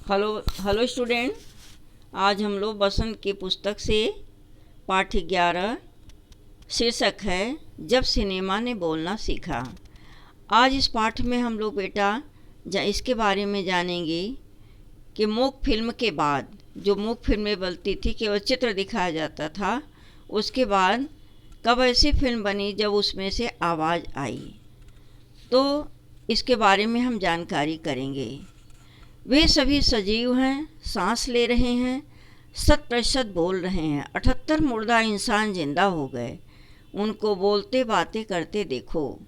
Hello hello student. आज हम लोग बसंत की पुस्तक से पाठ 11 शीर्षक है जब सिनेमा ने बोलना सीखा। आज इस पाठ में हम लोग बेटा इसके बारे में जानेंगे कि मूक फिल्म के बाद जो मूक फिल्में बनती थी केवल चित्र दिखाया जाता था, उसके बाद कब ऐसी फिल्म बनी जब उसमें से आवाज़ आई, तो इसके बारे में हम जानकारी करेंगे। वे सभी सजीव हैं, सांस ले रहे हैं, 100% बोल रहे हैं। 78 मुर्दा इंसान जिंदा हो गए, उनको बोलते बातें करते देखो।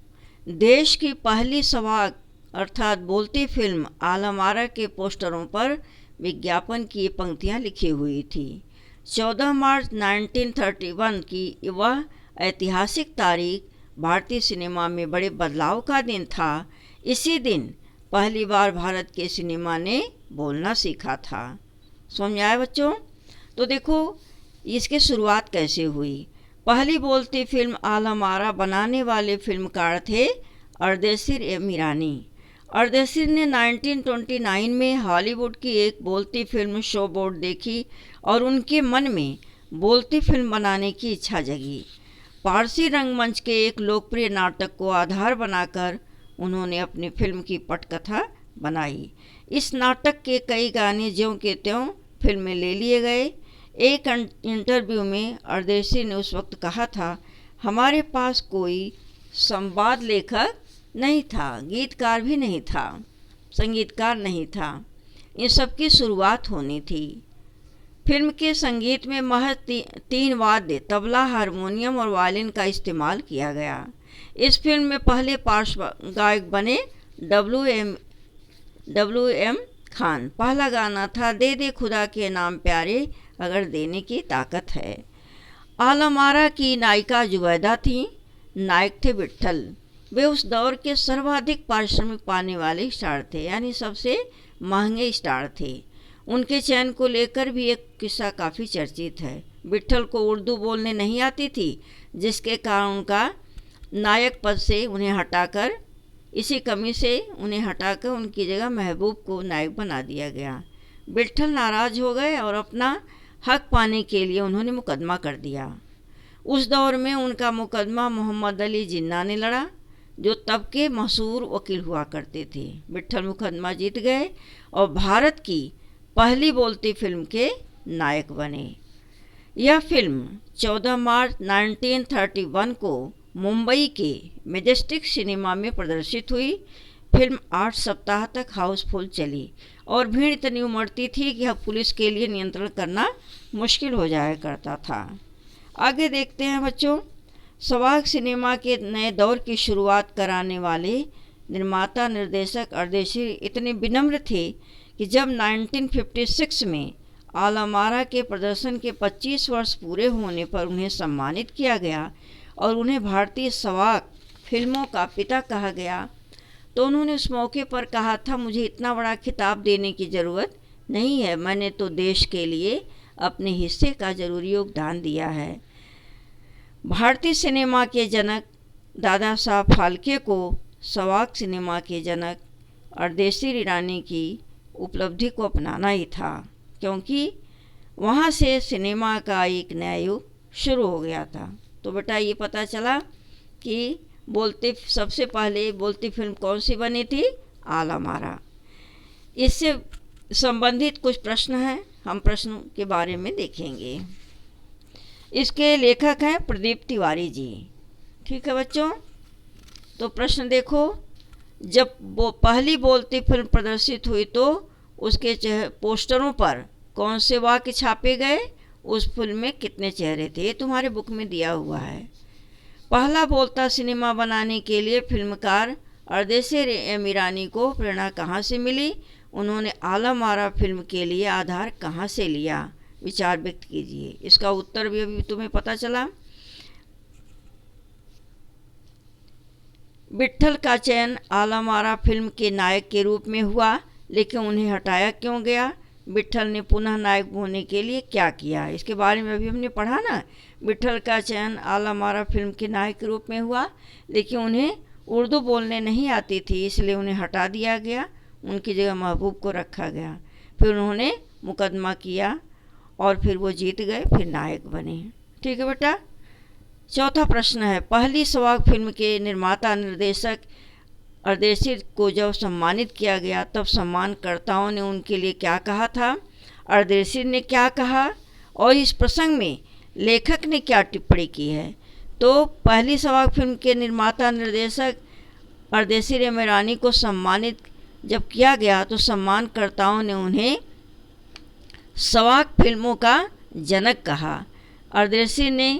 देश की पहली सवाक अर्थात बोलती फिल्म आलम आरा के पोस्टरों पर विज्ञापन की पंक्तियां लिखी हुई थी। 14 मार्च 1931 की वह ऐतिहासिक तारीख भारतीय सिनेमा में बड़े बदलाव का दिन था। इसी दिन पहली बार भारत के सिनेमा ने बोलना सीखा था। समझ आया बच्चों? तो देखो इसकी शुरुआत कैसे हुई। पहली बोलती फिल्म आलम आरा बनाने वाले फिल्मकार थे अर्देशीर ईरानी। अर्देशीर ने 1929 में हॉलीवुड की एक बोलती फिल्म शो बोर्ड देखी और उनके मन में बोलती फिल्म बनाने की इच्छा जगी। पारसी रंगमंच के एक लोकप्रिय नाटक को आधार बनाकर उन्होंने अपनी फिल्म की पटकथा बनाई। इस नाटक के कई गाने ज्यों के त्यों फिल्म में ले लिए गए। एक इंटरव्यू में अर्देशीर ने उस वक्त कहा था, हमारे पास कोई संवाद लेखक नहीं था, गीतकार भी नहीं था, संगीतकार नहीं था, इन सब की शुरुआत होनी थी। फिल्म के संगीत में महज 3 वाद्य तबला, हारमोनियम और वायलिन का इस्तेमाल किया गया। इस फिल्म में पहले पार्श्व गायक बने डब्ल्यू एम खान। पहला गाना था दे दे खुदा के नाम प्यारे अगर देने की ताकत है। आलम आरा की नायिका जुबैदा थी, नायक थे विट्ठल। वे उस दौर के सर्वाधिक पारिश्रमिक पाने वाले स्टार थे, यानी सबसे महंगे स्टार थे। उनके चयन को लेकर भी एक किस्सा काफ़ी चर्चित है। विट्ठल को उर्दू बोलने नहीं आती थी, जिसके कारण उनका नायक पद से उन्हें हटाकर उनकी जगह महबूब को नायक बना दिया गया। विट्ठल नाराज हो गए और अपना हक पाने के लिए उन्होंने मुकदमा कर दिया। उस दौर में उनका मुकदमा मोहम्मद अली जिन्ना ने लड़ा, जो तब के मशहूर वकील हुआ करते थे। विट्ठल मुकदमा जीत गए और भारत की पहली बोलती फिल्म के नायक बने। यह फिल्म 14 मार्च 1931 को मुंबई के मेजेस्टिक सिनेमा में प्रदर्शित हुई। फिल्म 8 सप्ताह तक हाउसफुल चली और भीड़ इतनी उमड़ती थी कि अब पुलिस के लिए नियंत्रण करना मुश्किल हो जाया करता था। आगे देखते हैं बच्चों। सवाक सिनेमा के नए दौर की शुरुआत कराने वाले निर्माता निर्देशक अर्देशीर इतने विनम्र थे कि जब 1956 में आलम आरा के प्रदर्शन के 25 वर्ष पूरे होने पर उन्हें सम्मानित किया गया और उन्हें भारतीय सवाक फिल्मों का पिता कहा गया, तो उन्होंने उस मौके पर कहा था, मुझे इतना बड़ा खिताब देने की ज़रूरत नहीं है, मैंने तो देश के लिए अपने हिस्से का ज़रूरी योगदान दिया है। भारतीय सिनेमा के जनक दादा साहब फाल्के को सवाक सिनेमा के जनक अर्देशीर ईरानी की उपलब्धि को अपनाना ही था, क्योंकि वहाँ से सिनेमा का एक नया युग शुरू हो गया था। तो बेटा ये पता चला कि सबसे पहले बोलती फिल्म कौन सी बनी थी? आलम आरा। इससे संबंधित कुछ प्रश्न हैं, हम प्रश्नों के बारे में देखेंगे। इसके लेखक हैं प्रदीप तिवारी जी। ठीक है बच्चों, तो प्रश्न देखो, जब वो पहली बोलती फिल्म प्रदर्शित हुई तो उसके पोस्टरों पर कौन से वाक्य छापे गए? उस फिल्म में कितने चेहरे थे? ये तुम्हारे बुक में दिया हुआ है। पहला बोलता सिनेमा बनाने के लिए फिल्मकार अर्देशीर ईरानी को प्रेरणा कहाँ से मिली? उन्होंने आलम आरा फिल्म के लिए आधार कहाँ से लिया? विचार व्यक्त कीजिए। इसका उत्तर भी अभी तुम्हें पता चला। विट्ठल का चयन आलम आरा फिल्म के नायक के रूप में हुआ, लेकिन उन्हें हटाया क्यों गया? विट्ठल ने पुनः नायक होने के लिए क्या किया? इसके बारे में अभी हमने पढ़ा ना। विट्ठल का चयन आलम आरा फिल्म के नायक के रूप में हुआ, लेकिन उन्हें उर्दू बोलने नहीं आती थी, इसलिए उन्हें हटा दिया गया, उनकी जगह महबूब को रखा गया। फिर उन्होंने मुकदमा किया और फिर वो जीत गए, फिर नायक बने। ठीक है बेटा। चौथा प्रश्न है, पहली स्वाग फिल्म के निर्माता निर्देशक अर्देशी को जब सम्मानित किया गया तब सम्मानकर्ताओं ने उनके लिए क्या कहा था, अर्देशी ने क्या कहा और इस प्रसंग में लेखक ने क्या टिप्पणी की है। तो पहली स्वाग फिल्म के निर्माता निर्देशक अर्देशी रेमेरानी को सम्मानित जब किया गया तो सम्मानकर्ताओं ने उन्हें स्वाग फिल्मों का जनक कहा। अर्देशी ने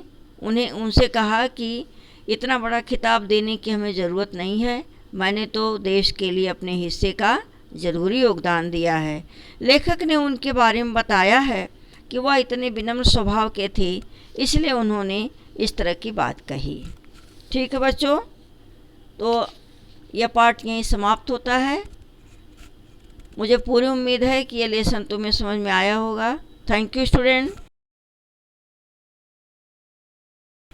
उनसे कहा कि इतना बड़ा खिताब देने की हमें ज़रूरत नहीं है, मैंने तो देश के लिए अपने हिस्से का ज़रूरी योगदान दिया है। लेखक ने उनके बारे में बताया है कि वह इतने विनम्र स्वभाव के थे, इसलिए उन्होंने इस तरह की बात कही। ठीक है बच्चों, तो यह पाठ यहीं समाप्त होता है। मुझे पूरी उम्मीद है कि यह लेसन तुम्हें समझ में आया होगा। Thank you student.